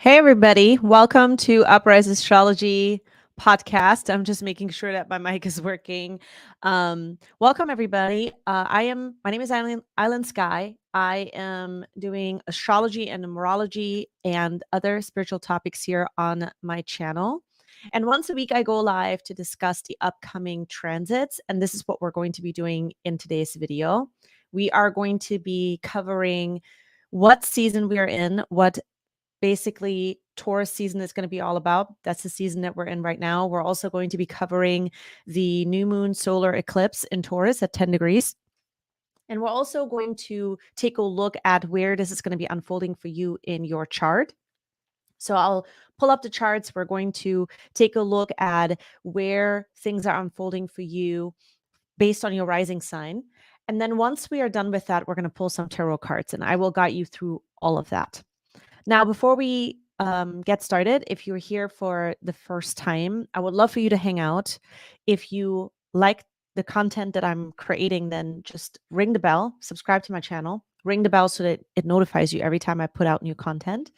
Hey, everybody. Welcome to Uprise Astrology Podcast. I'm just making sure that my mic is working. Welcome, everybody. My name is Aylin Sky. I am doing astrology and numerology and other spiritual topics here on my channel. And once a week, I go live to discuss the upcoming transits. And this is what we're going to be doing in today's video. We are going to be covering what season we are in, what basically Taurus season is going to be all about. That's the season that we're in right now. We're also going to be covering the new moon solar eclipse in Taurus at 10 degrees. And we're also going to take a look at where this is going to be unfolding for you in your chart. So I'll pull up the charts. We're going to take a look at where things are unfolding for you based on your rising sign. And then once we are done with that, we're going to pull some tarot cards and I will guide you through all of that. Now, before we get started, if you're here for the first time, I would love for you to hang out. If you like the content that I'm creating, then just ring the bell, subscribe to my channel, ring the bell so that it notifies you every time I put out new content.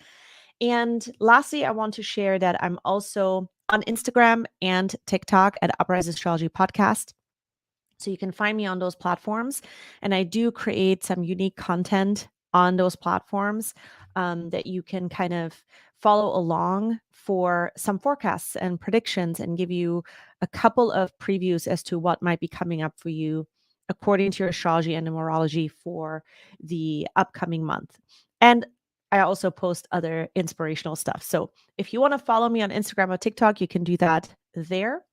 And lastly, I want to share that I'm also on Instagram and TikTok at Uprise Astrology Podcast. So you can find me on those platforms. And I do create some unique content on those platforms that you can kind of follow along for some forecasts and predictions and give you a couple of previews as to what might be coming up for you according to your astrology and numerology for the upcoming month. And I also post other inspirational stuff. So if you want to follow me on Instagram or TikTok, you can do that there.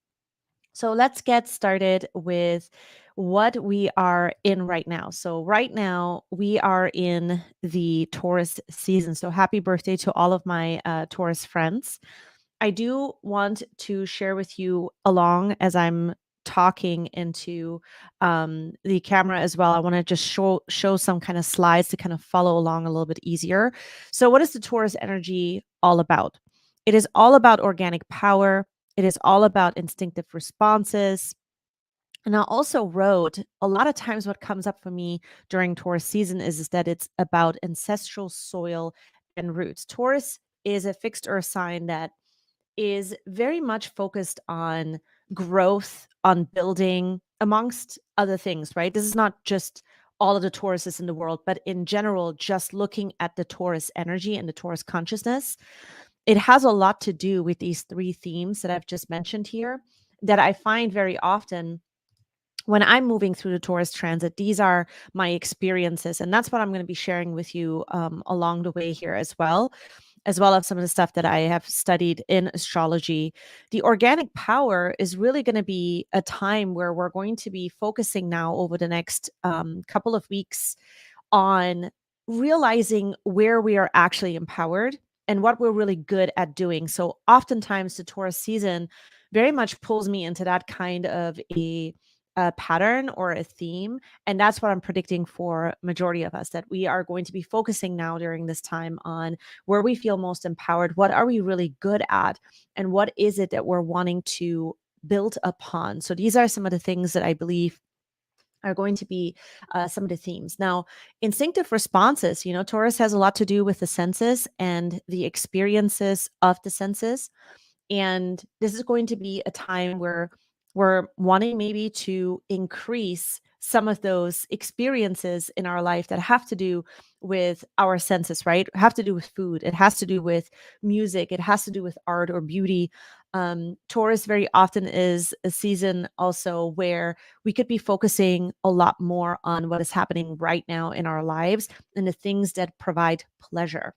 So let's get started with what we are in right now. So right now we are in the Taurus season. So happy birthday to all of my Taurus friends. I do want to share with you along as I'm talking into the camera as well. I want to just show some kind of slides to kind of follow along a little bit easier. So what is the Taurus energy all about? It is all about organic power. It is all about instinctive responses. And I also wrote a lot of times what comes up for me during Taurus season is that it's about ancestral soil and roots. Taurus is a fixed earth sign that is very much focused on growth, on building, amongst other things, right? This is not just all of the Tauruses in the world, but in general, just looking at the Taurus energy and the Taurus consciousness. It has a lot to do with these three themes that I've just mentioned here that I find very often when I'm moving through the Taurus transit. These are my experiences, and that's what I'm going to be sharing with you along the way here as well as some of the stuff that I have studied in astrology. The organic power is really going to be a time where we're going to be focusing now over the next couple of weeks on realizing where we are actually empowered and what we're really good at doing. So oftentimes the Taurus season very much pulls me into that kind of a pattern or a theme. And that's what I'm predicting for majority of us, that we are going to be focusing now during this time on where we feel most empowered. What are we really good at? And what is it that we're wanting to build upon? So these are some of the things that I believe are going to be some of the themes. Now, instinctive responses, Taurus has a lot to do with the senses and the experiences of the senses. And this is going to be a time where we're wanting maybe to increase some of those experiences in our life that have to do with our senses, right? Have to do with food. It has to do with music. It has to do with art or beauty. Taurus very often is a season also where we could be focusing a lot more on what is happening right now in our lives and the things that provide pleasure.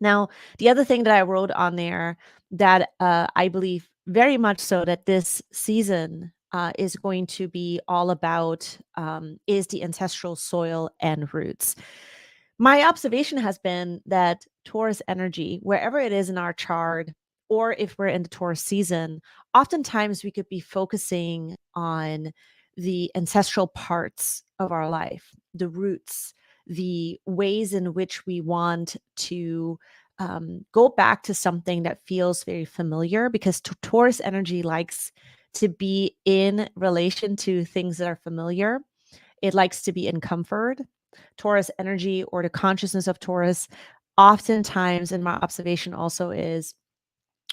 Now, the other thing that I wrote on there that I believe very much so that this season is going to be all about is the ancestral soil and roots. My observation has been that Taurus energy, wherever it is in our chart, or if we're in the Taurus season, oftentimes we could be focusing on the ancestral parts of our life, the roots, the ways in which we want to go back to something that feels very familiar, because Taurus energy likes to be in relation to things that are familiar. It likes to be in comfort. Taurus energy, or the consciousness of Taurus, oftentimes, in my observation, also is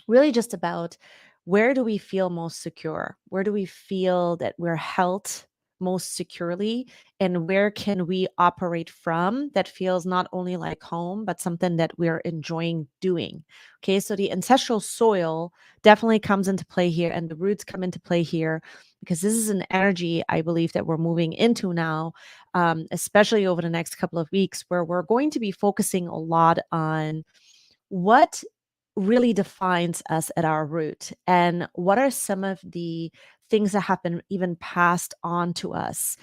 really just about where do we feel most secure? Where do we feel that we're held most securely? And where can we operate from that feels not only like home, but something that we're enjoying doing? Okay, so the ancestral soil definitely comes into play here, and the roots come into play here, because this is an energy I believe that we're moving into now, especially over the next couple of weeks, where we're going to be focusing a lot on what really defines us at our root, and what are some of the things that have been even passed on to us.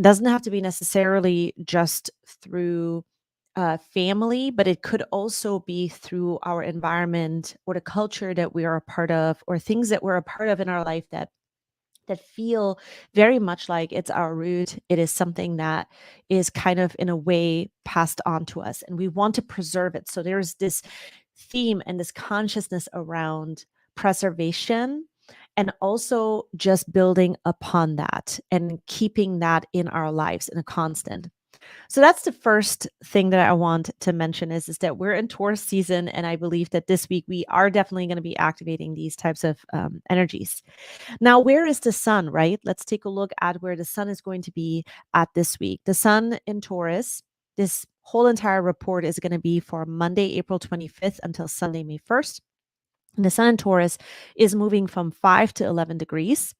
Doesn't have to be necessarily just through family, but it could also be through our environment or the culture that we are a part of, or things that we're a part of in our life that feel very much like it's our root. It is something that is kind of in a way passed on to us, and we want to preserve it. So there's this theme and this consciousness around preservation, and also just building upon that and keeping that in our lives in a constant. So that's the first thing that I want to mention is that we're in Taurus season, and I believe that this week we are definitely going to be activating these types of energies. Now, where is the sun, right? Let's take a look at where the sun is going to be at this week. The sun in Taurus, this whole entire report is going to be for Monday, April 25th until Sunday, May 1st. And the sun in Taurus is moving from 5 to 11 degrees.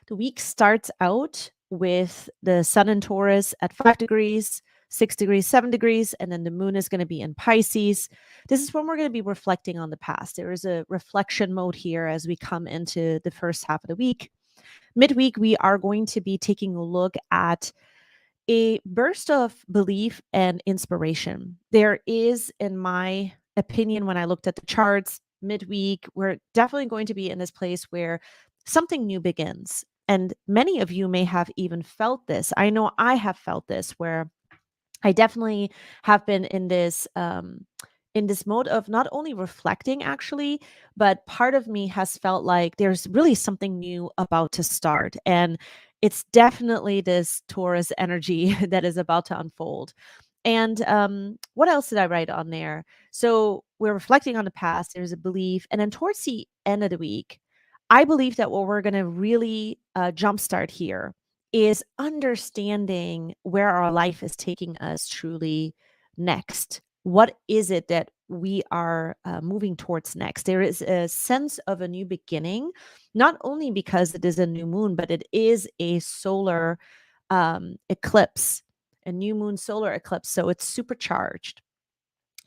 The week starts out with the sun in Taurus at 5 degrees, 6 degrees, 7 degrees, and then the moon is going to be in Pisces. This is when we're going to be reflecting on the past. There is a reflection mode here as we come into the first half of the week. Midweek, we are going to be taking a look at a burst of belief and inspiration. There is, in my opinion, when I looked at the charts midweek, we're definitely going to be in this place where something new begins. And many of you may have even felt this. I know I have felt this, where I definitely have been in this mode of not only reflecting actually, but part of me has felt like there's really something new about to start. And it's definitely this Taurus energy that is about to unfold. And what else did I write on there? So we're reflecting on the past, there's a belief. And then towards the end of the week, I believe that what we're going to really jumpstart here is understanding where our life is taking us truly next. What is it that we are moving towards next? There is a sense of a new beginning, not only because it is a new moon, but it is a solar eclipse, a new moon solar eclipse. So it's supercharged.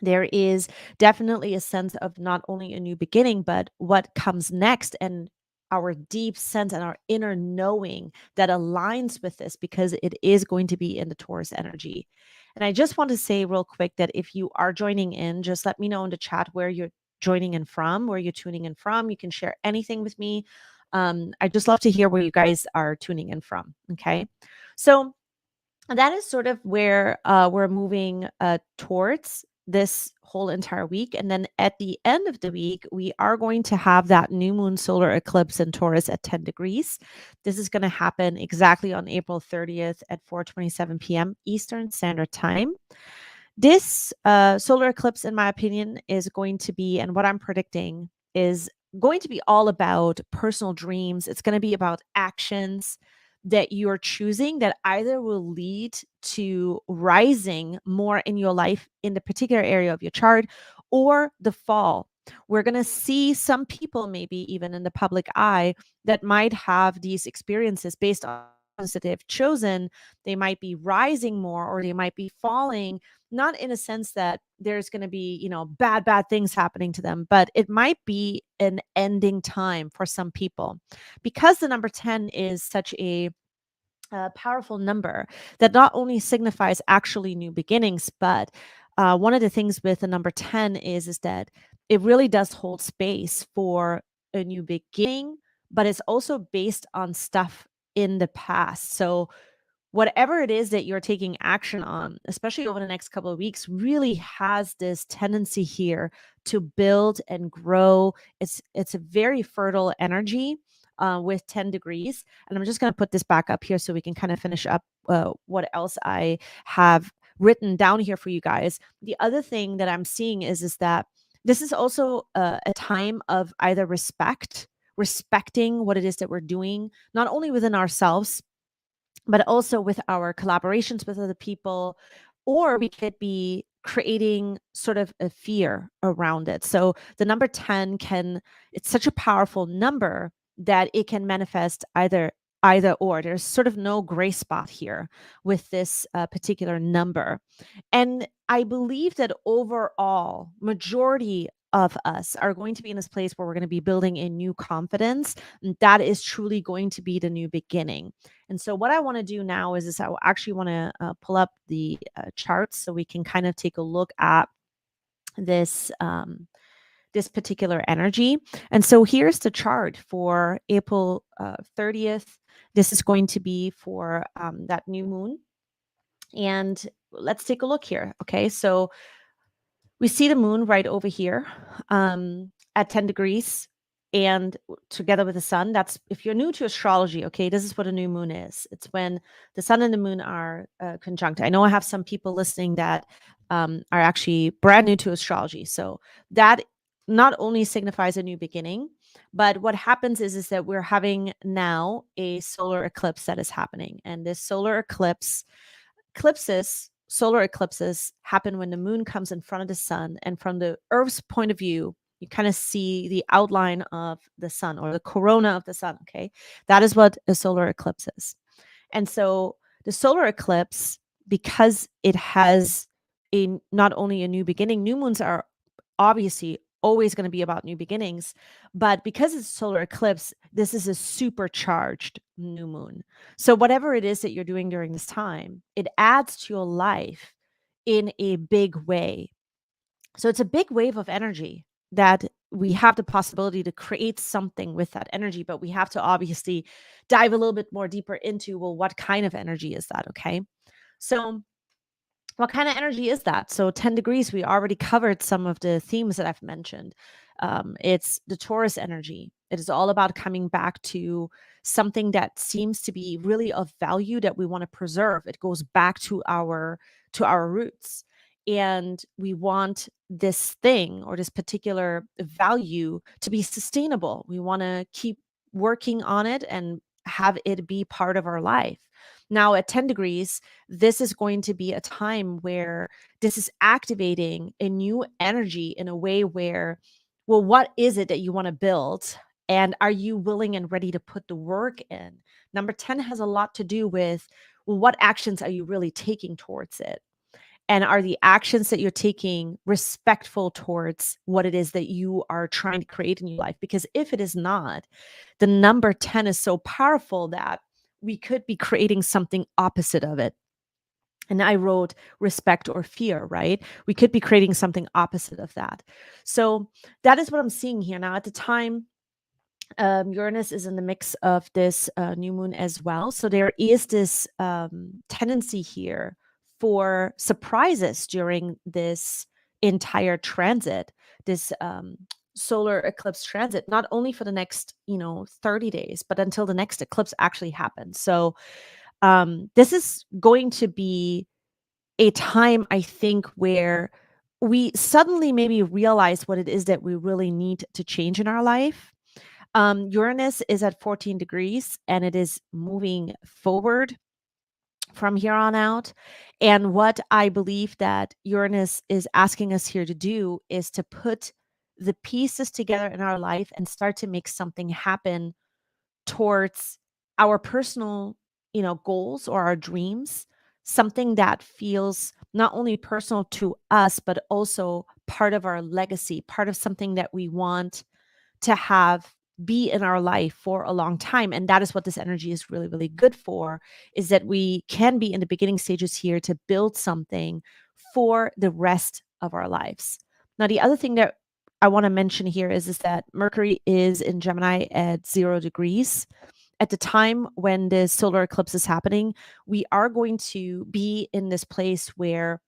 There is definitely a sense of not only a new beginning, but what comes next, and our deep sense and our inner knowing that aligns with this, because it is going to be in the Taurus energy. And I just want to say real quick that if you are joining in, just let me know in the chat where you're joining in from, where you're tuning in from. You can share anything with me. I just love to hear where you guys are tuning in from. Okay. So that is sort of where we're moving towards this whole entire week. And then at the end of the week, we are going to have that new moon solar eclipse in Taurus at 10 degrees. This is going to happen exactly on April 30th at 4:27 p.m. Eastern Standard Time. This solar eclipse, in my opinion, is going to be, and what I'm predicting is going to be all about personal dreams. It's going to be about actions that you're choosing that either will lead to rising more in your life in the particular area of your chart, or the fall We're going to see some people, maybe even in the public eye, that might have these experiences based on that they've chosen. They might be rising more, or they might be falling, not in a sense that there's going to be, bad things happening to them, but it might be an ending time for some people, because the number 10 is such a powerful number that not only signifies actually new beginnings, but one of the things with the number 10 is that it really does hold space for a new beginning, but it's also based on stuff in the past. So whatever it is that you're taking action on, especially over the next couple of weeks, really has this tendency here to build and grow. It's a very fertile energy with 10 degrees. And I'm just going to put this back up here so we can kind of finish up what else I have written down here for you guys. The other thing that I'm seeing is that this is also a time of either respecting what it is that we're doing, not only within ourselves, but also with our collaborations with other people, or we could be creating sort of a fear around it. So the number 10 it's such a powerful number that it can manifest either or. There's sort of no gray spot here with this particular number. And I believe that overall, majority of us are going to be in this place where we're going to be building a new confidence. And that is truly going to be the new beginning. And so what I want to do now is I actually want to pull up the charts so we can kind of take a look at this this particular energy. And so here's the chart for April 30th. This is going to be for that new moon. And let's take a look here. Okay, so we see the moon right over here at 10 degrees and together with the sun. That's, if you're new to astrology, okay, this is what a new moon is. It's when the sun and the moon are conjunct. I know I have some people listening that are actually brand new to astrology. So that not only signifies a new beginning, but what happens is that we're having now a solar eclipse that is happening. And this solar solar eclipses happen when the moon comes in front of the sun, and from the Earth's point of view, you kind of see the outline of the sun, or the corona of the sun. Okay, that is what a solar eclipse is. And so the solar eclipse, because it has not only a new beginning, new moons are obviously always going to be about new beginnings, but because it's a solar eclipse, this is a supercharged new moon. So whatever it is that you're doing during this time, it adds to your life in a big way. So it's a big wave of energy that we have the possibility to create something with that energy, but we have to obviously dive a little bit more deeper into, well, what kind of energy is that? Okay. So what kind of energy is that? So 10 degrees, we already covered some of the themes that I've mentioned. It's the Taurus energy. It is all about coming back to something that seems to be really of value that we want to preserve. It goes back to our roots. And we want this thing or this particular value to be sustainable. We want to keep working on it and have it be part of our life. Now, at 10 degrees, this is going to be a time where this is activating a new energy in a way where, well, what is it that you want to build? And are you willing and ready to put the work in? Number 10 has a lot to do with, well, what actions are you really taking towards it? And are the actions that you're taking respectful towards what it is that you are trying to create in your life? Because if it is not, the number 10 is so powerful that we could be creating something opposite of it. And I wrote respect or fear, right? We could be creating something opposite of that. So that is what I'm seeing here. Now, at the time, Uranus is in the mix of this new moon as well. So there is this tendency here for surprises during this entire transit, this solar eclipse transit, not only for the next, 30 days, but until the next eclipse actually happens. So this is going to be a time, I think, where we suddenly maybe realize what it is that we really need to change in our life. Uranus is at 14 degrees and it is moving forward from here on out. And what I believe that Uranus is asking us here to do is to put the pieces together in our life and start to make something happen towards our personal, goals or our dreams, something that feels not only personal to us, but also part of our legacy, part of something that we want to have be in our life for a long time. And that is what this energy is really, really good for, is that we can be in the beginning stages here to build something for the rest of our lives. Now, the other thing that I want to mention here is that Mercury is in Gemini at 0 degrees. At the time when the solar eclipse is happening, we are going to be in this place where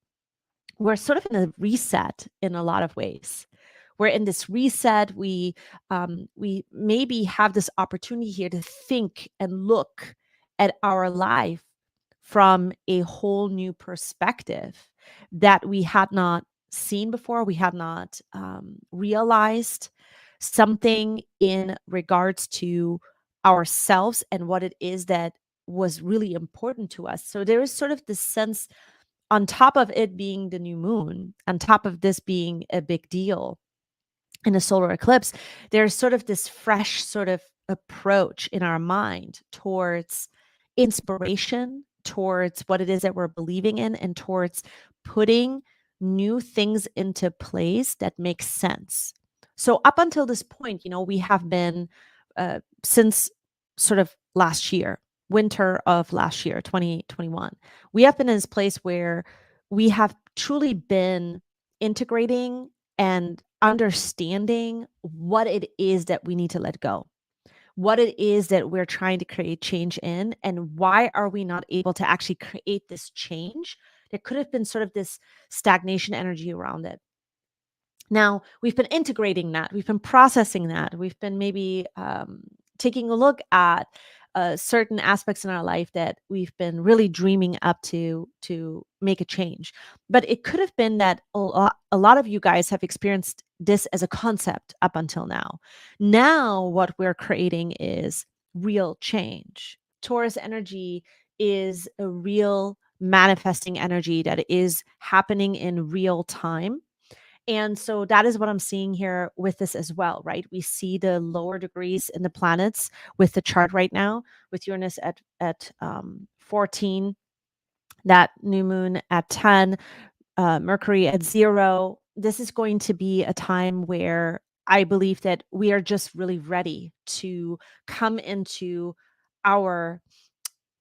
we're sort of in a reset in a lot of ways. We're in this reset. We maybe have this opportunity here to think and look at our life from a whole new perspective that we had not seen before. We had not realized something in regards to ourselves and what it is that was really important to us. So there is sort of this sense, on top of it being the new moon, on top of this being a big deal in a solar eclipse, there's sort of this fresh sort of approach in our mind towards inspiration, towards what it is that we're believing in, and towards putting new things into place that make sense. So up until this point, we have been since sort of last year, winter of last year, 2021, we have been in this place where we have truly been integrating and understanding what it is that we need to let go, what it is that we're trying to create change in, and why are we not able to actually create this change. There could have been sort of this stagnation energy around it. Now, we've been integrating that, we've been processing that, we've been maybe taking a look at certain aspects in our life that we've been really dreaming up to make a change. But it could have been that a lot of you guys have experienced this as a concept up until now. Now, what we're creating is real change. Taurus energy is a real manifesting energy that is happening in real time. And so that is what I'm seeing here with this as well, right? We see the lower degrees in the planets with the chart right now, with Uranus at 14, that new moon at 10, Mercury at 0. This is going to be a time where I believe that we are just really ready to come into our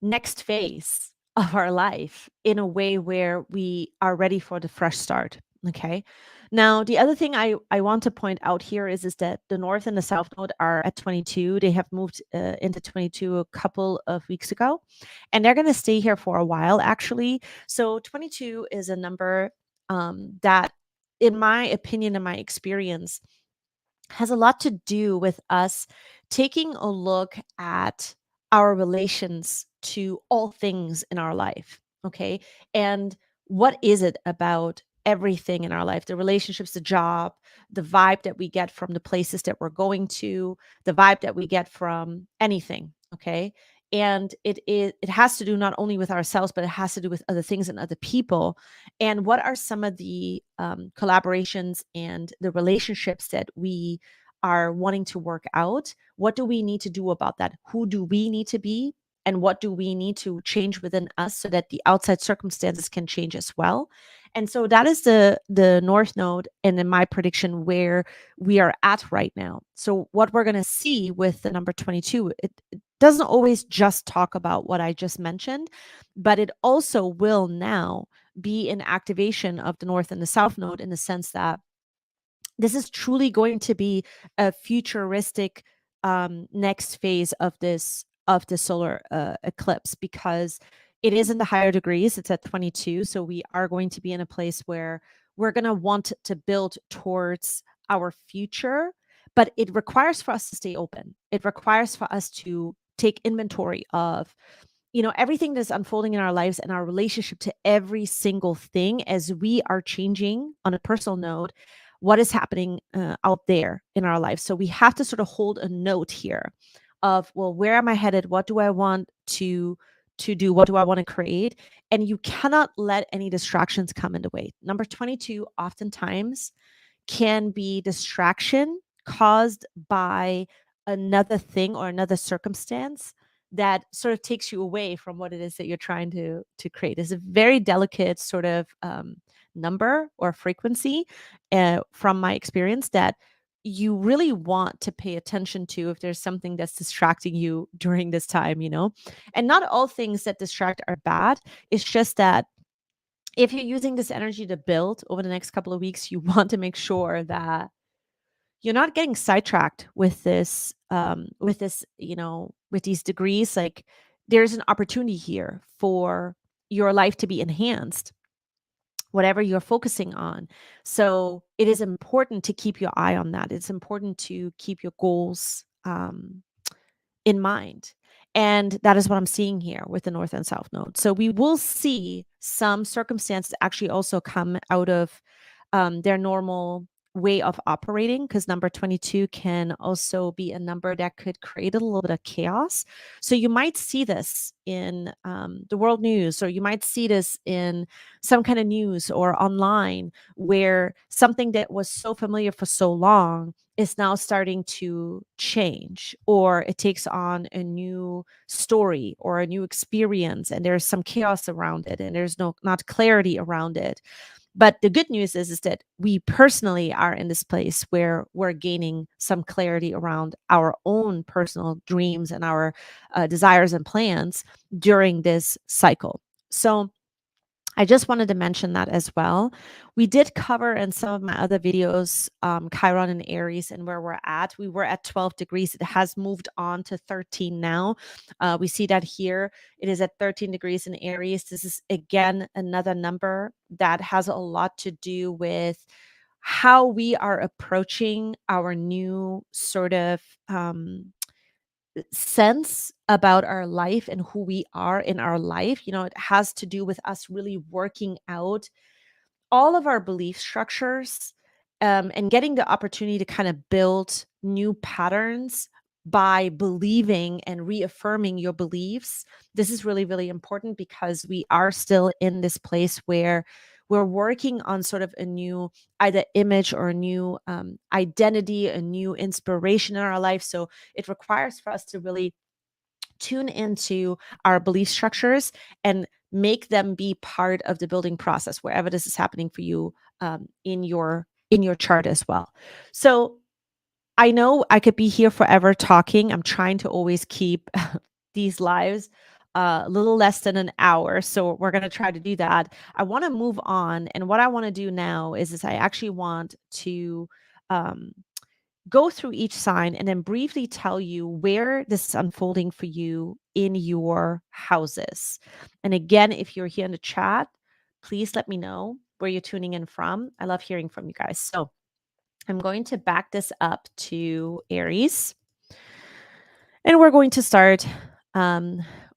next phase of our life in a way where we are ready for the fresh start. Okay. Now, the other thing I want to point out here is that the North and the South Node are at 22. They have moved into 22 a couple of weeks ago, and they're going to stay here for a while, actually. So 22 is a number that, in my opinion and my experience, has a lot to do with us taking a look at our relations to all things in our life. Okay. And what is it about everything in our life, the relationships, the job, the vibe that we get from the places that we're going to, the vibe that we get from anything. Okay. And it has to do not only with ourselves, but it has to do with other things and other people. And what are some of the collaborations and the relationships that we are wanting to work out? What do we need to do about that? Who do we need to be? And what do we need to change within us so that the outside circumstances can change as well? And so that is the North Node, and in my prediction, where we are at right now. So what we're going to see with the number 22, it doesn't always just talk about what I just mentioned, but it also will now be an activation of the North and the South Node, in the sense that this is truly going to be a futuristic next phase of the solar eclipse, because it is in the higher degrees. It's at 22, so we are going to be in a place where we're going to want to build towards our future, but it requires for us to stay open. It requires for us to take inventory of everything that's unfolding in our lives and our relationship to every single thing as we are changing on a personal note, what is happening out there in our life. So we have to sort of hold a note here of, well, where am I headed? What do I want to do? What do I want to create? And you cannot let any distractions come in the way. Number 22 oftentimes can be distraction caused by another thing or another circumstance that sort of takes you away from what it is that you're trying to create. It's a very delicate sort of number or frequency, from my experience, that you really want to pay attention to if there's something that's distracting you during this time, And not all things that distract are bad. It's just that if you're using this energy to build over the next couple of weeks, you want to make sure that you're not getting sidetracked with this, with these degrees. Like, there's an opportunity here for your life to be enhanced, whatever you're focusing on. So it is important to keep your eye on that. It's important to keep your goals in mind. And that is what I'm seeing here with the North and South Node. So we will see some circumstances actually also come out of their normal way of operating, because number 22 can also be a number that could create a little bit of chaos. So you might see this in the world news, or you might see this in some kind of news or online, where something that was so familiar for so long is now starting to change, or it takes on a new story or a new experience, and there's some chaos around it, and there's not clarity around it. But the good news is that we personally are in this place where we're gaining some clarity around our own personal dreams and our desires and plans during this cycle. So I just wanted to mention that as well. We did cover in some of my other videos, Chiron and Aries and where we're at. We were at 12 degrees. It has moved on to 13 now. We see that here. It is at 13 degrees in Aries. This is, again, another number that has a lot to do with how we are approaching our new sort of sense about our life and who we are in our life. It has to do with us really working out all of our belief structures, and getting the opportunity to kind of build new patterns by believing and reaffirming your beliefs. This is really, really important, because we are still in this place where we're working on sort of a new either image or a new identity, a new inspiration in our life. So it requires for us to really tune into our belief structures and make them be part of the building process wherever this is happening for you, in your chart as well. So I know I could be here forever talking. I'm trying to always keep these lives a little less than an hour, so we're going to try to do that. I want to move on, and what I want to do now is I actually want to um, go through each sign and then briefly tell you where this is unfolding for you in your houses. And again, if you're here in the chat, please let me know where you're tuning in from. I love hearing from you guys. So I'm going to back this up to Aries. And we're going to start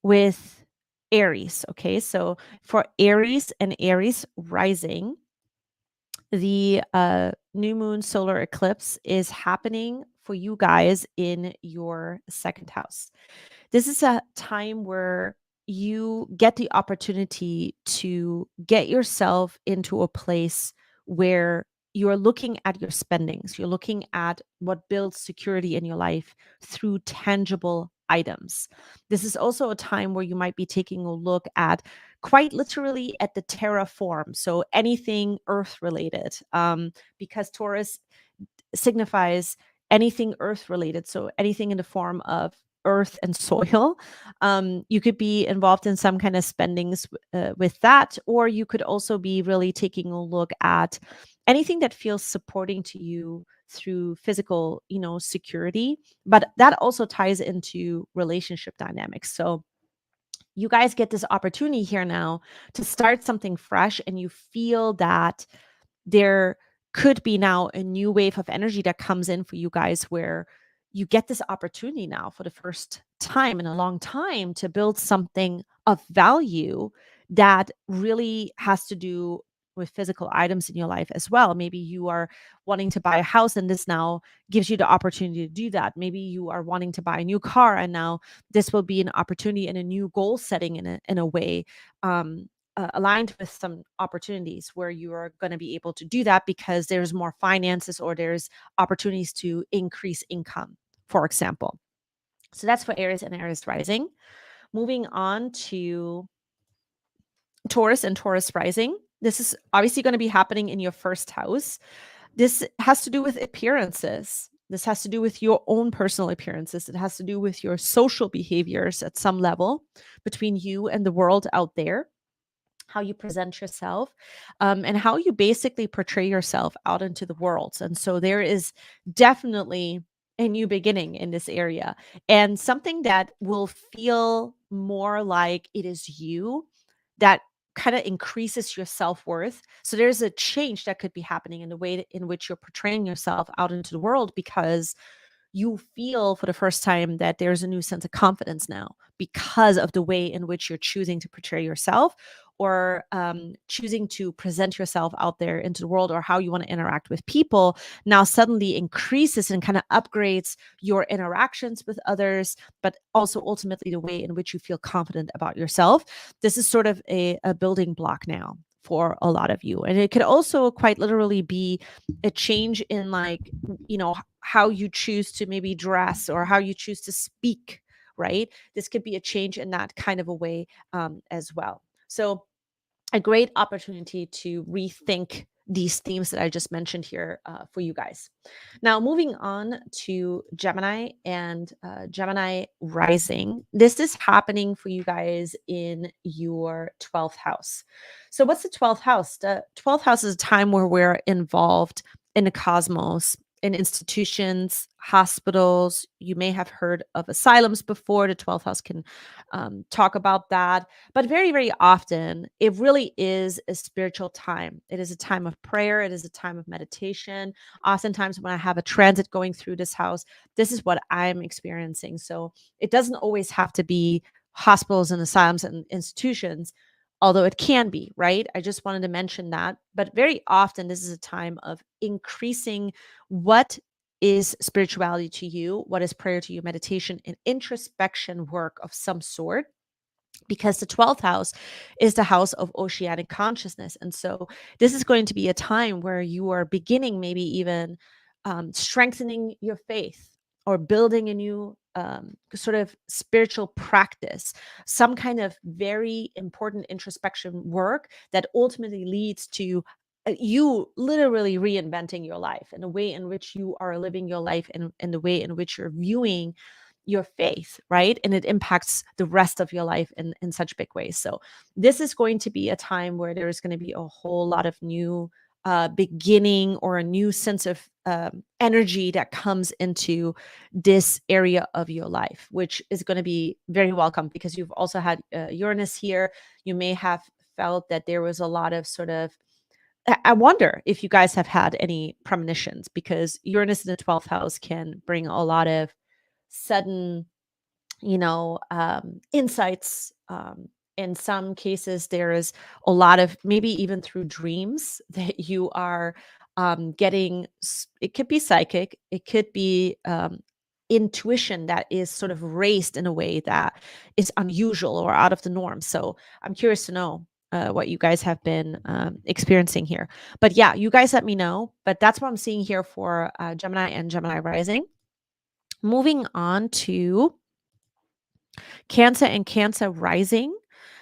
with Aries. Okay, so for Aries and Aries rising, the new moon solar eclipse is happening for you guys in your second house. This is a time where you get the opportunity to get yourself into a place where you're looking at your spendings. You're looking at what builds security in your life through tangible items. This is also a time where you might be taking a look at, quite literally, at the terraform. So anything earth related, because Taurus signifies anything earth related. So anything in the form of earth and soil. You could be involved in some kind of spendings with that, or you could also be really taking a look at anything that feels supporting to you through physical, security. But that also ties into relationship dynamics. So you guys get this opportunity here now to start something fresh, and you feel that there could be now a new wave of energy that comes in for you guys, where you get this opportunity now for the first time in a long time to build something of value that really has to do with physical items in your life as well. Maybe you are wanting to buy a house, and this now gives you the opportunity to do that. Maybe you are wanting to buy a new car, and now this will be an opportunity and a new goal setting in a way, aligned with some opportunities where you are going to be able to do that because there's more finances or there's opportunities to increase income, for example. So that's for Aries and Aries rising. Moving on to Taurus and Taurus rising. This is obviously going to be happening in your first house. This has to do with appearances. This has to do with your own personal appearances. It has to do with your social behaviors at some level between you and the world out there, how you present yourself, and how you basically portray yourself out into the world. And so there is definitely a new beginning in this area and something that will feel more like it is you that kind of increases your self-worth. So there's a change that could be happening in the way in which you're portraying yourself out into the world because you feel for the first time that there's a new sense of confidence now because of the way in which you're choosing to portray yourself or choosing to present yourself out there into the world or how you want to interact with people now suddenly increases and kind of upgrades your interactions with others, but also ultimately the way in which you feel confident about yourself. This is sort of a building block now for a lot of you. And it could also quite literally be a change in like, how you choose to maybe dress or how you choose to speak, right? This could be a change in that kind of a way as well. So a great opportunity to rethink these themes that I just mentioned here for you guys. Now, moving on to Gemini and Gemini rising. This is happening for you guys in your 12th house. So, what's the 12th house? The 12th house is a time where we're involved in the cosmos, in institutions, hospitals. You may have heard of asylums before. The 12th house can talk about that. But very, very often, it really is a spiritual time. It is a time of prayer. It is a time of meditation. Oftentimes, when I have a transit going through this house, this is what I'm experiencing. So it doesn't always have to be hospitals and asylums and institutions, although it can be, right? I just wanted to mention that. But very often, this is a time of increasing what is spirituality to you, what is prayer to you, meditation, and introspection work of some sort, because the 12th house is the house of oceanic consciousness. And so this is going to be a time where you are beginning, maybe even strengthening your faith or building a new sort of spiritual practice, some kind of very important introspection work that ultimately leads to you literally reinventing your life and the way in which you are living your life and the way in which you're viewing your faith, right? And it impacts the rest of your life in such big ways. So this is going to be a time where there's going to be a whole lot of new beginning or a new sense of energy that comes into this area of your life, which is going to be very welcome because you've also had Uranus here. You may have felt that there was a lot of sort of, I wonder if you guys have had any premonitions, because Uranus in the 12th house can bring a lot of sudden, insights. In some cases, there is a lot of maybe even through dreams that you are getting. It could be psychic. It could be intuition that is sort of raised in a way that is unusual or out of the norm. So I'm curious to know what you guys have been experiencing here. But yeah, you guys let me know. But that's what I'm seeing here for Gemini and Gemini rising. Moving on to Cancer and Cancer rising.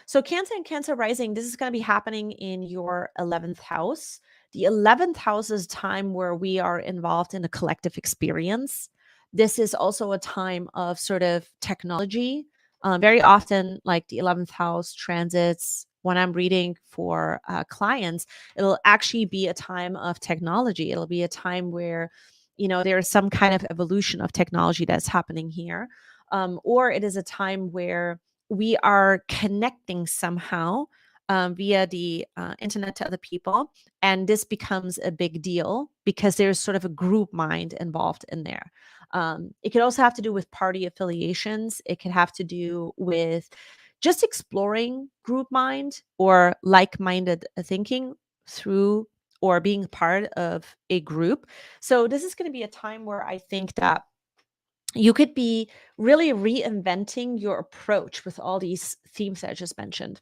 So, Cancer and Cancer rising, this is going to be happening in your 11th house. The 11th house is time where we are involved in a collective experience. This is also a time of sort of technology. Very often, like the 11th house transits, when I'm reading for clients, it'll actually be a time of technology. It'll be a time where, there is some kind of evolution of technology that's happening here. Or it is a time where we are connecting somehow via the internet to other people. And this becomes a big deal because there's sort of a group mind involved in there. It could also have to do with party affiliations. It could have to do with just exploring group mind or like-minded thinking through or being part of a group. So this is going to be a time where I think that you could be really reinventing your approach with all these themes that I just mentioned.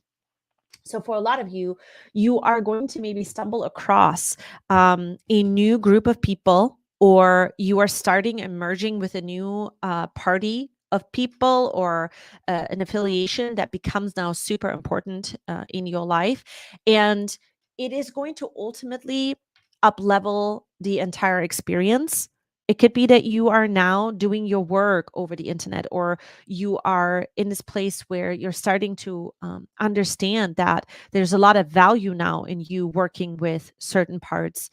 So for a lot of you, you are going to maybe stumble across a new group of people, or you are starting emerging with a new party of people, or an affiliation that becomes now super important in your life. And it is going to ultimately up level the entire experience. It could be that you are now doing your work over the internet, or you are in this place where you're starting to understand that there's a lot of value now in you working with certain parts,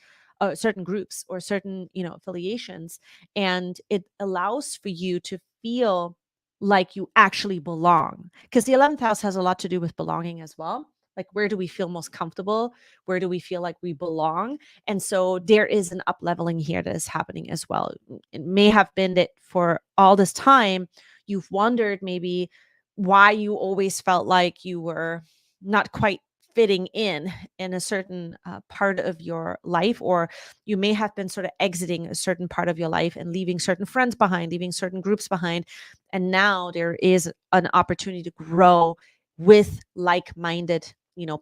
certain groups, or certain affiliations, and it allows for you to feel like you actually belong, because the 11th house has a lot to do with belonging as well. Like, where do we feel most comfortable? Where do we feel like we belong? And so there is an up leveling here that is happening as well. It may have been that for all this time you've wondered maybe why you always felt like you were not quite fitting in a certain part of your life, or you may have been sort of exiting a certain part of your life and leaving certain friends behind, leaving certain groups behind. And now there is an opportunity to grow with like-minded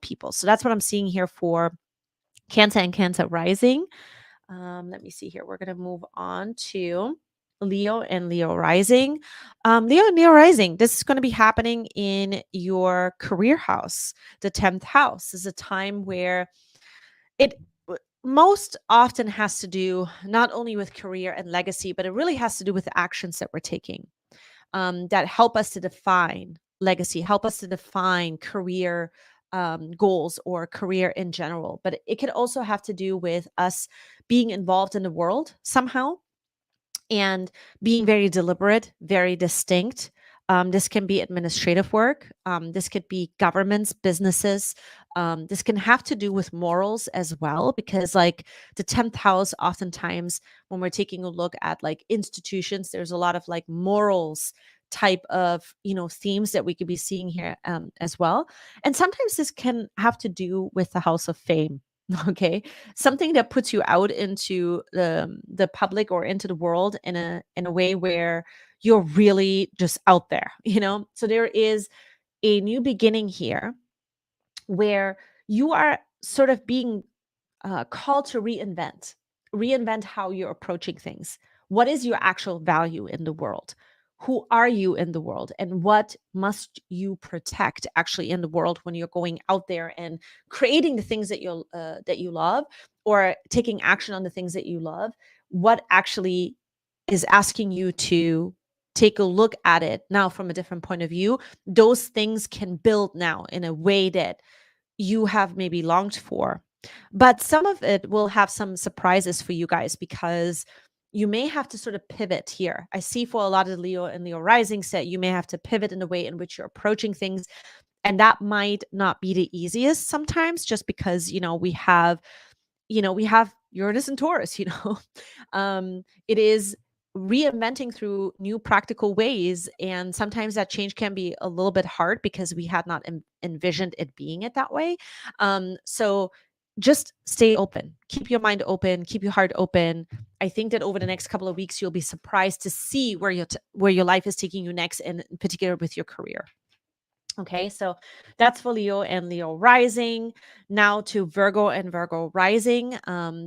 people. So that's what I'm seeing here for Cancer and Cancer rising. Let me see here. We're going to move on to Leo and Leo rising. Leo and Leo rising, this is going to be happening in your career house. The 10th house is a time where it most often has to do not only with career and legacy, but it really has to do with the actions that we're taking that help us to define legacy, help us to define career goals, or career in general. But it could also have to do with us being involved in the world somehow, and being very deliberate, very distinct. This can be administrative work. This could be governments, businesses. This can have to do with morals as well, because like the 10th house, oftentimes when we're taking a look at like institutions, there's a lot of like morals type of themes that we could be seeing here as well. And sometimes this can have to do with the house of fame. Okay, something that puts you out into the public, or into the world, in a way where you're really just out there. So there is a new beginning here, where you are sort of being called to reinvent how you're approaching things. What is your actual value in the world? Who are you in the world? And what must you protect actually in the world when you're going out there and creating the things that you love, or taking action on the things that you love? What actually is asking you to take a look at it now from a different point of view? Those things can build now in a way that you have maybe longed for. But some of it will have some surprises for you guys, because you may have to sort of pivot here. I see for a lot of Leo and Leo rising set, you may have to pivot in the way in which you're approaching things. And that might not be the easiest sometimes, just because, we have Uranus and Taurus, it is reinventing through new practical ways. And sometimes that change can be a little bit hard, because we had not envisioned it being it that way. So just stay open, keep your mind open, keep your heart open. I think that over the next couple of weeks, you'll be surprised to see where your life is taking you next, and in particular with your career. Okay, so that's for Leo and Leo rising. Now to Virgo and Virgo rising.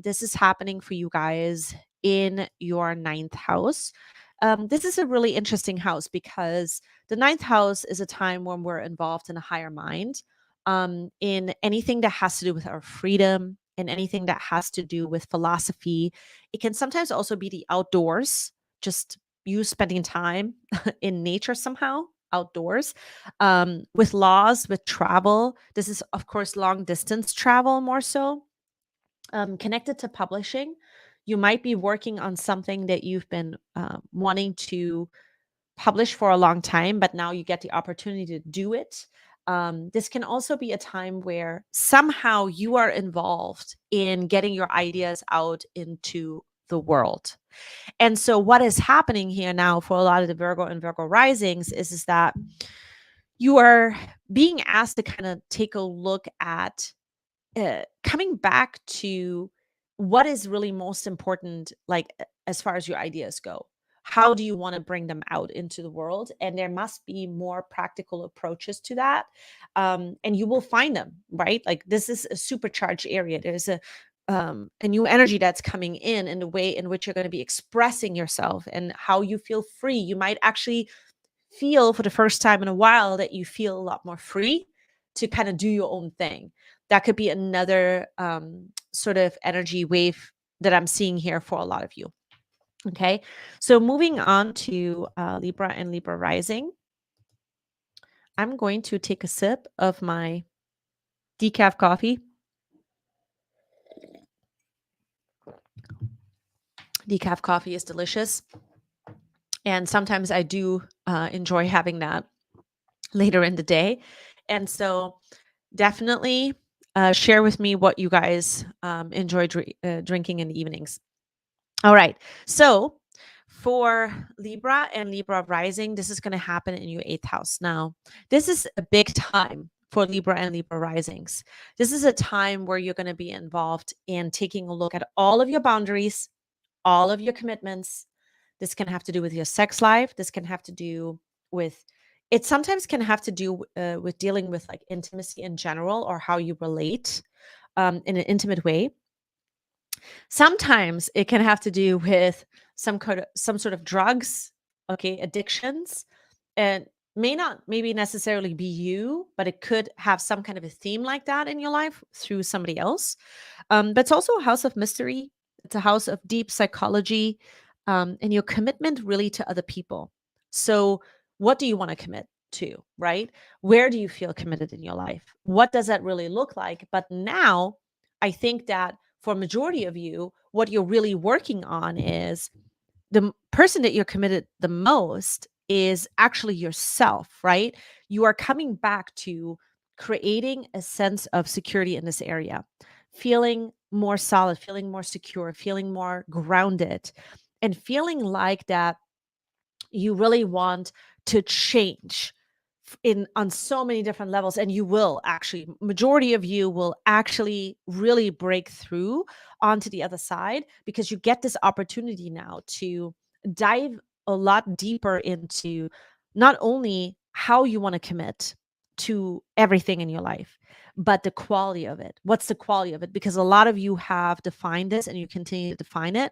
This is happening for you guys in your ninth house. This is a really interesting house, because the ninth house is a time when we're involved in a higher mind, in anything that has to do with our freedom, and anything that has to do with philosophy. It can sometimes also be the outdoors, just you spending time in nature somehow, outdoors, with laws, with travel. This is, of course, long distance travel more so, connected to publishing. You might be working on something that you've been wanting to publish for a long time, but now you get the opportunity to do it. This can also be a time where somehow you are involved in getting your ideas out into the world. And so what is happening here now for a lot of the Virgo and Virgo risings is that you are being asked to kind of take a look at coming back to what is really most important, like as far as your ideas go. how do you want to bring them out into the world? And there must be more practical approaches to that. And you will find them, right? Like this is a supercharged area. There's a new energy that's coming in the way in which you're going to be expressing yourself and how you feel free. You might actually feel for the first time in a while that you feel a lot more free to kind of do your own thing. That could be another sort of energy wave that I'm seeing here for a lot of you. Okay, so moving on to Libra and Libra rising, I'm going to take a sip of my decaf coffee. Decaf coffee is delicious. And sometimes I do enjoy having that later in the day. And so definitely share with me what you guys enjoy drinking in the evenings. All right. So for Libra and Libra rising, this is going to happen in your 8th house. Now, this is a big time for Libra and Libra risings. This is a time where you're going to be involved in taking a look at all of your boundaries, all of your commitments. This can have to do with your sex life. This can have to do with, it sometimes can have to do with dealing with like intimacy in general or how you relate in an intimate way. Sometimes it can have to do with some sort of drugs, okay, addictions, and may not maybe necessarily be you, but it could have some kind of a theme like that in your life through somebody else. But it's also a house of mystery. It's a house of deep psychology, and your commitment really to other people. So, what do you want to commit to, right? Where do you feel committed in your life? What does that really look like? But now, I think that for a majority of you, what you're really working on is the person that you're committed the most is actually yourself, right? You are coming back to creating a sense of security in this area, feeling more solid, feeling more secure, feeling more grounded, and feeling like that you really want to change in on so many different levels, and you will actually, majority of you will actually really break through onto the other side because you get this opportunity now to dive a lot deeper into not only how you want to commit to everything in your life, but the quality of it. What's the quality of it? Because a lot of you have defined this and you continue to define it,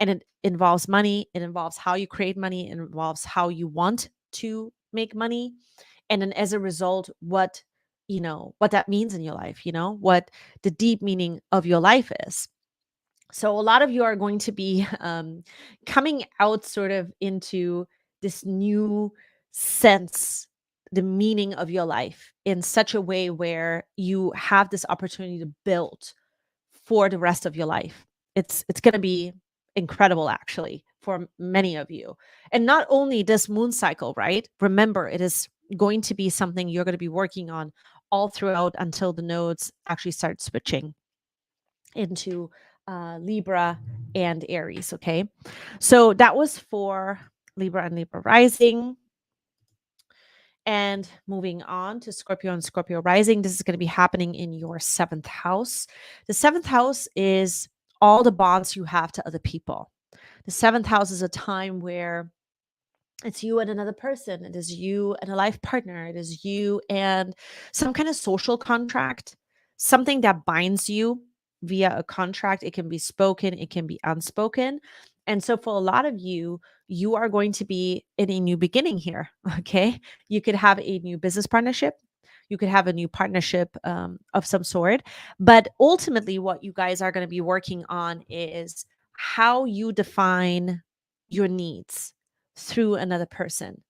and it involves money, it involves how you create money, it involves how you want to make money, and then as a result what that means in your life, what the deep meaning of your life is. So a lot of you are going to be coming out sort of into this new sense, the meaning of your life in such a way where you have this opportunity to build for the rest of your life. It's going to be incredible actually for many of you. And not only this moon cycle, right? Remember, it is going to be something you're going to be working on all throughout until the nodes actually start switching into Libra and Aries. Okay. So that was for Libra and Libra rising. And moving on to Scorpio and Scorpio rising, this is going to be happening in your 7th house. The 7th house is all the bonds you have to other people. The 7th house is a time where it's you and another person. It is you and a life partner. It is you and some kind of social contract, something that binds you via a contract. It can be spoken, it can be unspoken. And so for a lot of you, you are going to be in a new beginning here. Okay. You could have a new business partnership. You could have a new partnership of some sort. But ultimately, what you guys are going to be working on is how you define your needs through another person.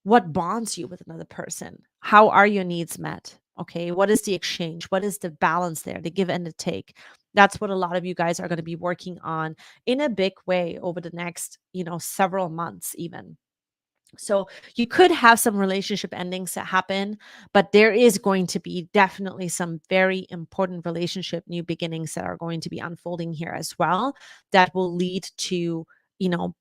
What bonds you with another person? How are your needs met? Okay. What is the exchange? What is the balance there, the give and the take? That's what a lot of you guys are going to be working on in a big way over the next, several months, even. So you could have some relationship endings that happen, but there is going to be definitely some very important relationship new beginnings that are going to be unfolding here as well that will lead to,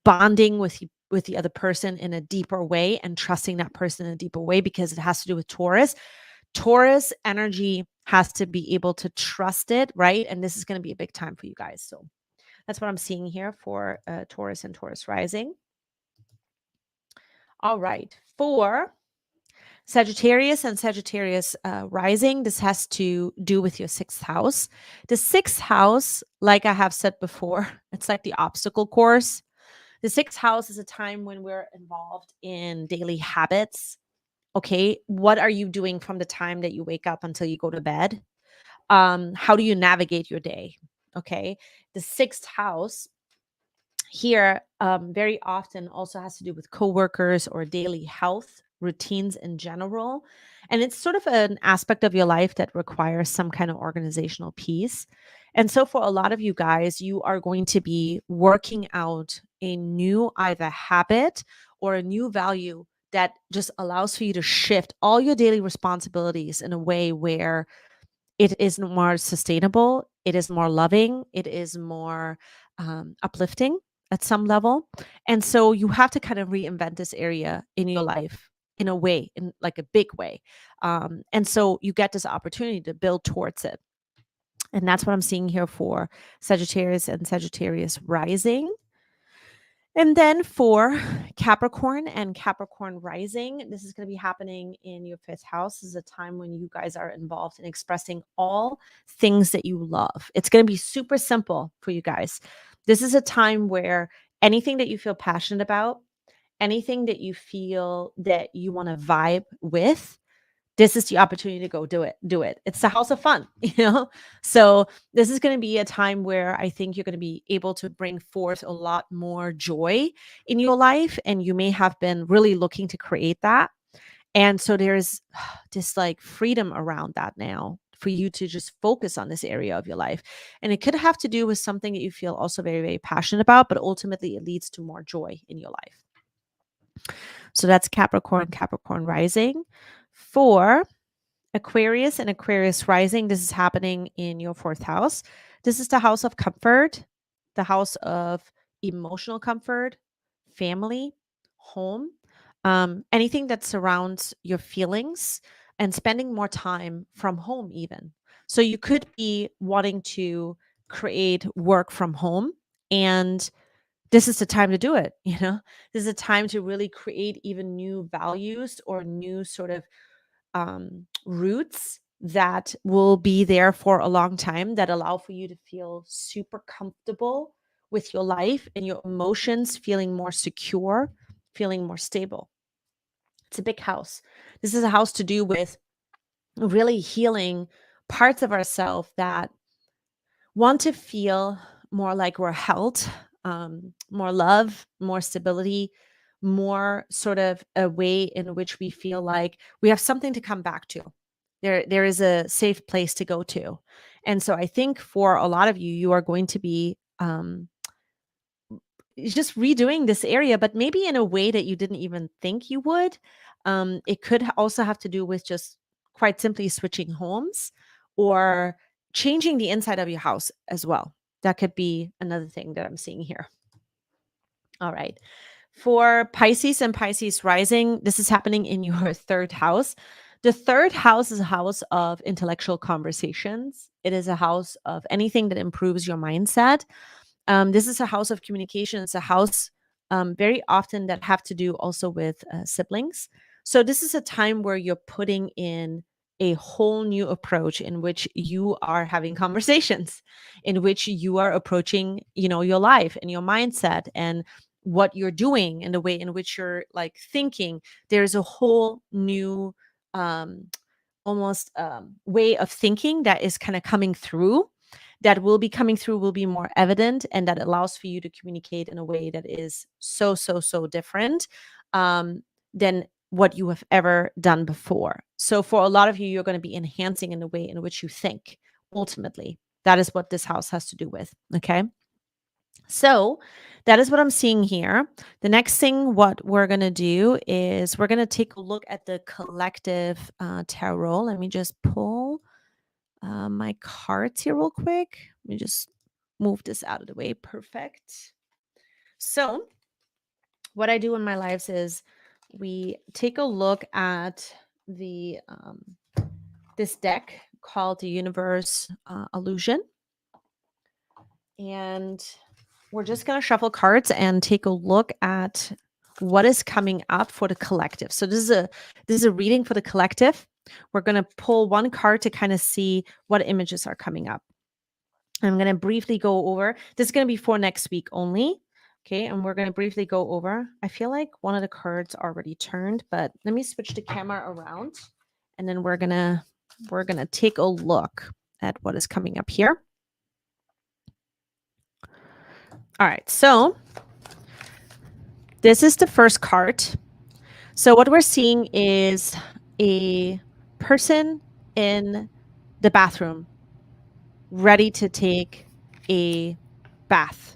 bonding with the other person in a deeper way and trusting that person in a deeper way because it has to do with Taurus. Taurus energy has to be able to trust it, right? And this is going to be a big time for you guys. So that's what I'm seeing here for Taurus and Taurus rising. All right. For Sagittarius and Sagittarius rising, this has to do with your sixth house. The sixth house, like I have said before, it's like the obstacle course. The sixth house is a time when we're involved in daily habits. Okay. What are you doing from the time that you wake up until you go to bed? How do you navigate your day? Okay. The sixth house here very often also has to do with coworkers or daily health routines in general. And it's sort of an aspect of your life that requires some kind of organizational piece. And so, for a lot of you guys, you are going to be working out a new either habit or a new value that just allows for you to shift all your daily responsibilities in a way where it is more sustainable, it is more loving, it is more uplifting at some level. And so you have to kind of reinvent this area in your life in a way, in like a big way. And so you get this opportunity to build towards it. And that's what I'm seeing here for Sagittarius and Sagittarius rising. And then for Capricorn and Capricorn rising, this is going to be happening in your fifth house. This is a time when you guys are involved in expressing all things that you love. It's going to be super simple for you guys. This is a time where anything that you feel passionate about, anything that you feel that you want to vibe with, this is the opportunity to go do it. It's the house of fun, so this is going to be a time where I think you're going to be able to bring forth a lot more joy in your life, and you may have been really looking to create that. And so there's this like freedom around that now for you to just focus on this area of your life. And it could have to do with something that you feel also very, very passionate about, but ultimately it leads to more joy in your life. So that's Capricorn, Capricorn rising. For Aquarius and Aquarius rising, this is happening in your fourth house. This is the house of comfort, the house of emotional comfort, family, home, anything that surrounds your feelings, and spending more time from home, even. So you could be wanting to create work from home, and this is the time to do it. This is a time to really create even new values or new sort of roots that will be there for a long time, that allow for you to feel super comfortable with your life and your emotions, feeling more secure, feeling more stable. It's a big house. This is a house to do with really healing parts of ourselves that want to feel more like we're held, more love, more stability, more sort of a way in which we feel like we have something to come back to. There is a safe place to go to. And so I think for a lot of you, you are going to be just redoing this area, but maybe in a way that you didn't even think you would. It could also have to do with just quite simply switching homes or changing the inside of your house as well. That could be another thing that I'm seeing here. All right. For Pisces and Pisces rising, this is happening in your third house. The third house is a house of intellectual conversations. It is a house of anything that improves your mindset. This is a house of communication. It's a house very often that have to do also with siblings. So this is a time where you're putting in a whole new approach in which you are having conversations, in which you are approaching, your life and your mindset and what you're doing and the way in which you're like thinking. There's a whole new um, almost way of thinking that is kind of coming through, that will be coming through, will be more evident, and that allows for you to communicate in a way that is so different than what you have ever done before. So for a lot of you, you're going to be enhancing in the way in which you think. Ultimately, that is what this house has to do with. Okay. So that is what I'm seeing here. The next thing, what we're going to do is we're going to take a look at the collective tarot. Let me just pull my cards here real quick. Let me just move this out of the way. Perfect. So what I do in my lives is we take a look at the this deck called the Universe Illusion. And we're just going to shuffle cards and take a look at what is coming up for the collective. So this is a reading for the collective. We're going to pull one card to kind of see what images are coming up. I'm going to briefly go over. This is going to be for next week only. Okay, and we're going to briefly go over. I feel like one of the cards already turned, but let me switch the camera around, and then we're gonna take a look at what is coming up here. All right, so this is the first card. So what we're seeing is a person in the bathroom ready to take a bath.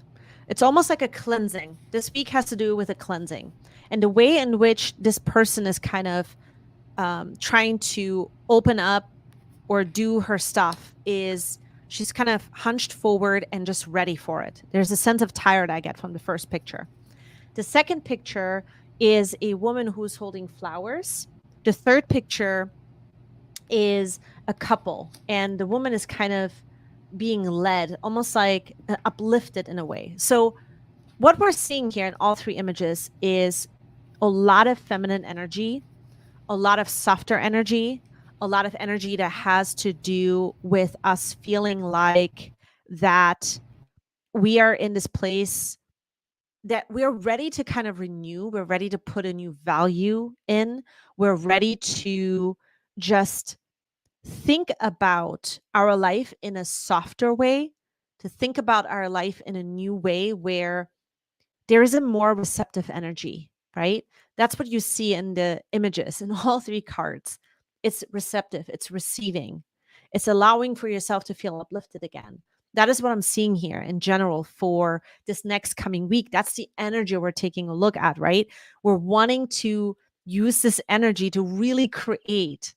It's almost like a cleansing. This week has to do with a cleansing. And the way in which this person is kind of trying to open up or do her stuff is she's kind of hunched forward and just ready for it. There's a sense of tired I get from the first picture. The second picture is a woman who's holding flowers. The third picture is a couple, and the woman is kind of being led, almost like uplifted in a way. So what we're seeing here in all three images is a lot of feminine energy, a lot of softer energy, a lot of energy that has to do with us feeling like that we are in this place that we're ready to kind of renew. We're ready to put a new value in. We're ready to just think about our life in a softer way, to think about our life in a new way where there is a more receptive energy, right? That's what you see in the images in all three cards. It's receptive, it's receiving, it's allowing for yourself to feel uplifted again. That is what I'm seeing here in general for this next coming week. That's the energy we're taking a look at, right? We're wanting to use this energy to really create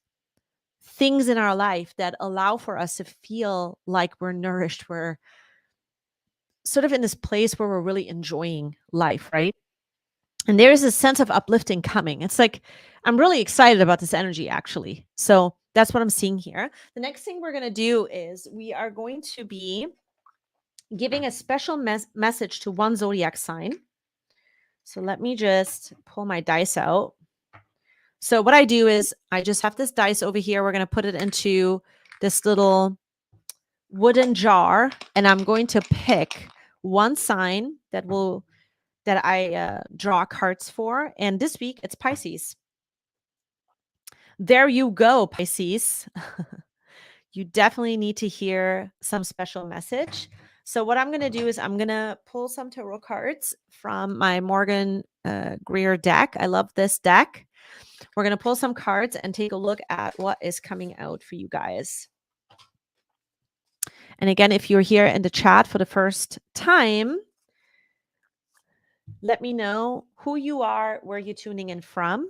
things in our life that allow for us to feel like we're nourished. We're sort of in this place where we're really enjoying life, right? And there is a sense of uplifting coming. It's like, I'm really excited about this energy, actually. So that's what I'm seeing here. The next thing we're going to do is we are going to be giving a special message to one zodiac sign. So let me just pull my dice out. So what I do is I just have this dice over here. We're going to put it into this little wooden jar, and I'm going to pick one sign that I draw cards for. And this week it's Pisces. There you go, Pisces. You definitely need to hear some special message. So what I'm going to do is I'm going to pull some tarot cards from my Morgan Greer deck. I love this deck. We're going to pull some cards and take a look at what is coming out for you guys. And again, if you're here in the chat for the first time, let me know who you are, where you're tuning in from.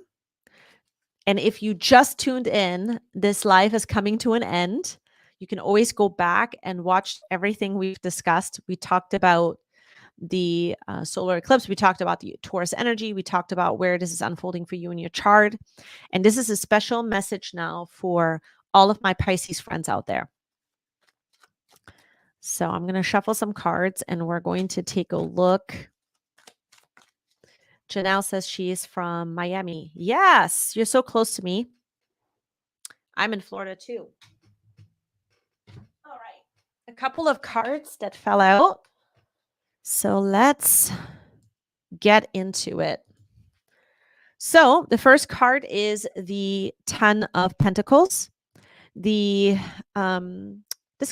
And if you just tuned in, this live is coming to an end. You can always go back and watch everything we've discussed. We talked about the solar eclipse. We talked about the Taurus energy. We talked about where this is unfolding for you in your chart. And this is a special message now for all of my Pisces friends out there. So I'm going to shuffle some cards and we're going to take a look. Janelle says she's from Miami. Yes, you're so close to me. I'm in Florida too. All right. A couple of cards that fell out. So let's get into it. So the first card is the 10 of Pentacles. This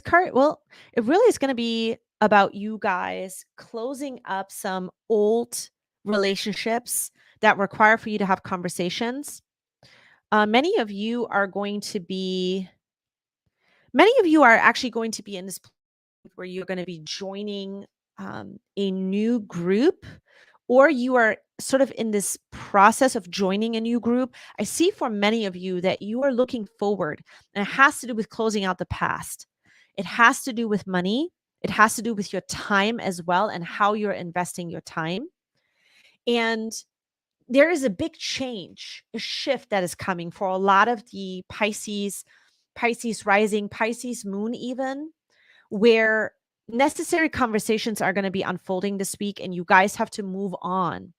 card, well, it really is going to be about you guys closing up some old relationships that require for you to have conversations. Many of you are actually going to be in this place where you're going to be joining a new group, or you are sort of in this process of joining a new group. I see for many of you that you are looking forward, and it has to do with closing out the past. It has to do with money. It has to do with your time as well and how you're investing your time. And there is a big change, a shift that is coming for a lot of the Pisces rising, Pisces moon even, where necessary conversations are going to be unfolding this week and you guys have to move on.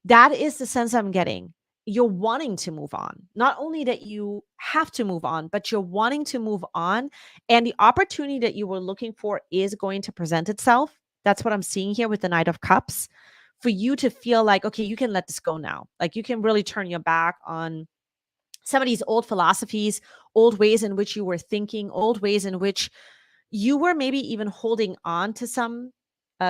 That is the sense I'm getting. You're wanting to move on. Not only that you have to move on, but you're wanting to move on. And the opportunity that you were looking for is going to present itself. That's what I'm seeing here with the Knight of Cups. For you to feel like, okay, you can let this go now. Like you can really turn your back on some of these old philosophies, old ways in which you were thinking, old ways in which you were maybe even holding on to some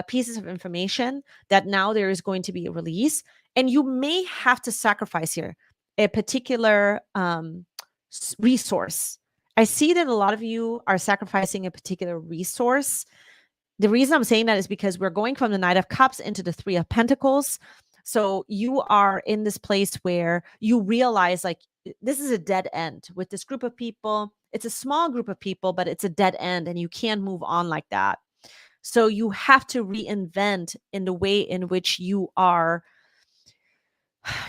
pieces of information that now there is going to be a release. And you may have to sacrifice here a particular resource. I see that a lot of you are sacrificing a particular resource. The reason I'm saying that is because we're going from the Knight of Cups into the Three of Pentacles. So you are in this place where you realize like this is a dead end with this group of people. It's a small group of people, but it's a dead end and you can't move on like that. So you have to reinvent in the way in which you are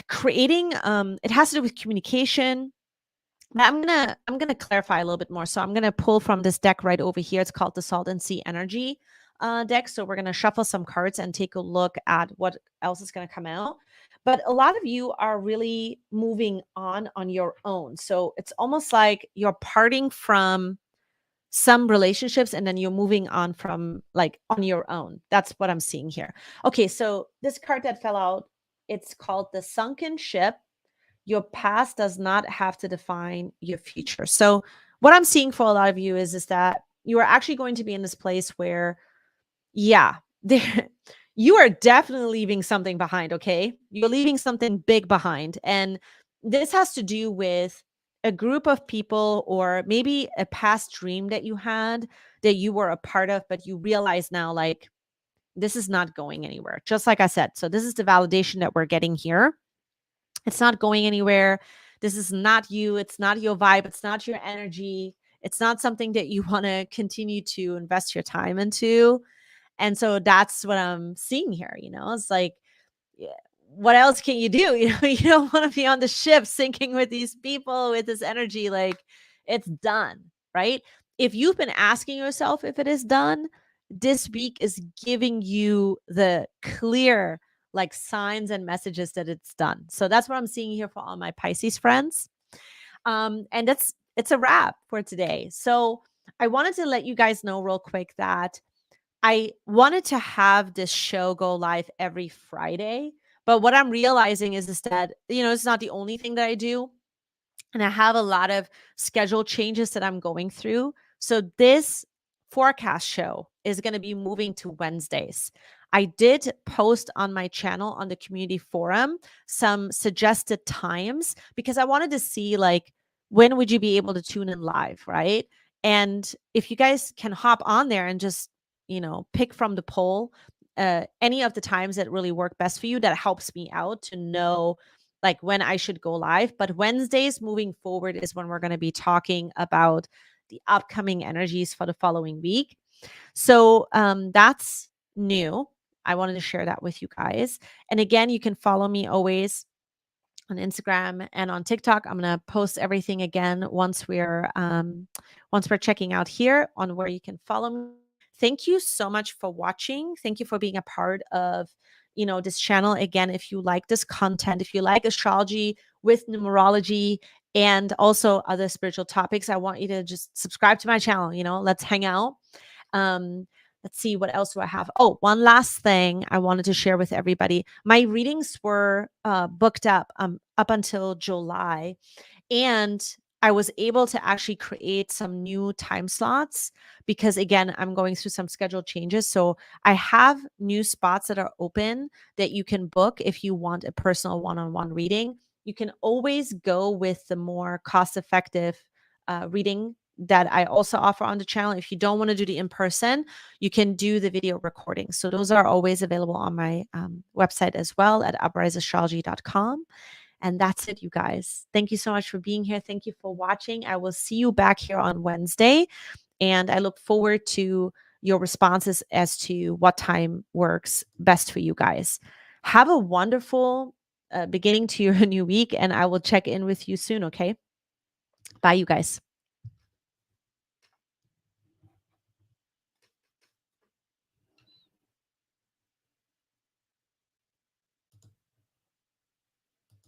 creating. It has to do with communication. But I'm gonna clarify a little bit more. So I'm gonna pull from this deck right over here. It's called the Salt and Sea Energy deck. So we're gonna shuffle some cards and take a look at what else is gonna come out. But a lot of you are really moving on your own. So it's almost like you're parting from some relationships and then you're moving on from like on your own. That's what I'm seeing here. Okay, so this card that fell out, it's called the Sunken Ship. Your past does not have to define your future. So what I'm seeing for a lot of you is that you are actually going to be in this place where, yeah, there, you are definitely leaving something behind. Okay. You're leaving something big behind. And this has to do with a group of people or maybe a past dream that you had that you were a part of, but you realize now, like, this is not going anywhere. Just like I said. So this is the validation that we're getting here. It's not going anywhere. This is not you. It's not your vibe. It's not your energy. It's not something that you want to continue to invest your time into. And so that's what I'm seeing here. It's like, yeah, what else can you do? You don't want to be on the ship sinking with these people with this energy. Like, it's done, right? If you've been asking yourself if it is done, this week is giving you the clear like signs and messages that it's done. So that's what I'm seeing here for all my Pisces friends. And it's a wrap for today. So I wanted to let you guys know real quick that I wanted to have this show go live every Friday. But what I'm realizing is that, it's not the only thing that I do. And I have a lot of schedule changes that I'm going through. So this forecast show is going to be moving to Wednesdays. I did post on my channel on the community forum some suggested times because I wanted to see like when would you be able to tune in live, right? And if you guys can hop on there and just, pick from the poll any of the times that really work best for you, that helps me out to know like when I should go live. But Wednesdays moving forward is when we're going to be talking about the upcoming energies for the following week. So that's new. I wanted to share that with you guys. And again, you can follow me always on Instagram and on TikTok. I'm going to post everything again once we're checking out here on where you can follow me. Thank you so much for watching. Thank you for being a part of this channel. Again, if you like this content, if you like astrology with numerology and also other spiritual topics, I want you to just subscribe to my channel. Let's hang out. Let's see, what else do I have? Oh, one last thing I wanted to share with everybody. My readings were booked up until July, and I was able to actually create some new time slots because, again, I'm going through some schedule changes. So I have new spots that are open that you can book if you want a personal one-on-one reading. You can always go with the more cost-effective reading that I also offer on the channel. If you don't want to do the in-person, you can do the video recording. So those are always available on my website as well at upriseastrology.com. And that's it, you guys. Thank you so much for being here. Thank you for watching. I will see you back here on Wednesday. And I look forward to your responses as to what time works best for you guys. Have a wonderful beginning to your new week, and I will check in with you soon, okay? Bye, you guys.